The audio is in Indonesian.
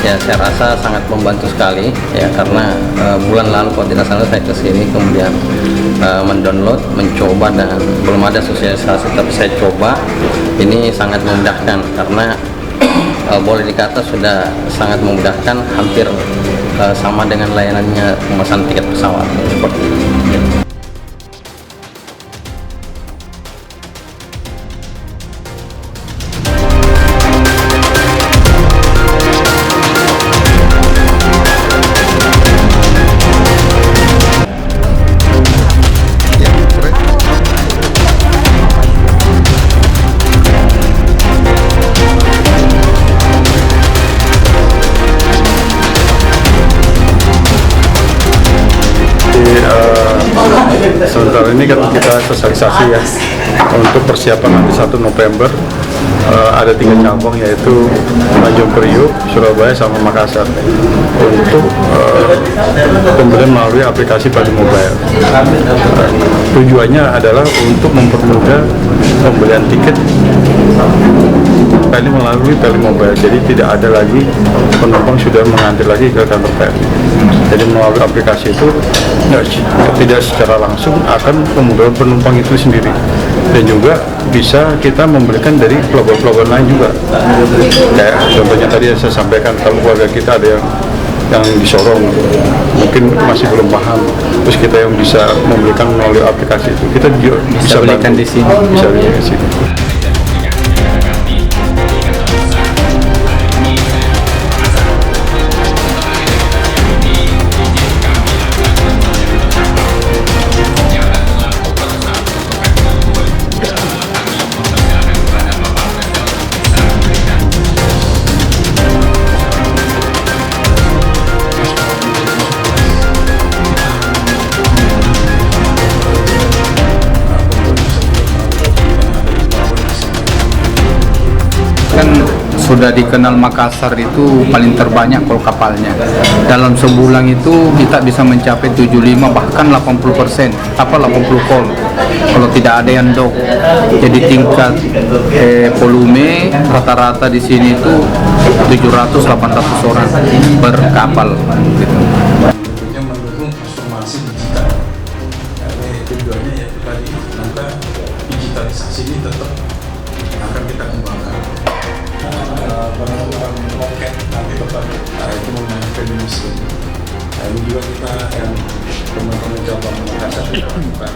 ya saya rasa sangat membantu sekali ya, karena bulan lalu kalau tidak salah saya kesini kemudian mendownload, mencoba, dan belum ada sosialisasi, tapi saya coba. Ini sangat memudahkan karena boleh dikata sudah sangat memudahkan, hampir sama dengan layanannya pemesanan tiket pesawat seperti itu. Sementara ini kan kita sosialisasi ya untuk persiapan nanti 1 November. Ada 3 cabang, yaitu Tanjung Priuk, Surabaya, sama Makassar, untuk pembelian melalui aplikasi Bali Mobile. Tujuannya adalah untuk mempermudah pembelian tiket ini melalui Bali Mobile. Jadi tidak ada lagi penumpang sudah mengantri lagi ke kantor PLN. Jadi melalui aplikasi itu tidak secara langsung akan memudahkan penumpang itu sendiri, dan juga bisa kita memberikan dari pelabuhan-pelabuhan lain juga. Kayak contohnya tadi yang saya sampaikan, kalau keluarga kita ada yang di Sorong mungkin masih belum paham, terus kita yang bisa memberikan melalui aplikasi itu, kita bisa belikan di sini, bisa belikan di sini. Kan sudah dikenal Makassar itu paling terbanyak call kapalnya. Dalam sebulan itu kita bisa mencapai 75 bahkan 80%, 80 call kalau tidak ada yang dock. Jadi tingkat volume rata-rata di sini itu 700-800 orang per kapal gitu. Yang mendukung transformasi digital. Karena tujuannya yaitu tadi, maka digitalisasi ini tetap akan kita kembangkan. Penentuan loket nanti tetap itu mengenai venue mesin. Nah, ini juga kita yang teman-teman cabang Makassar kita lakukan.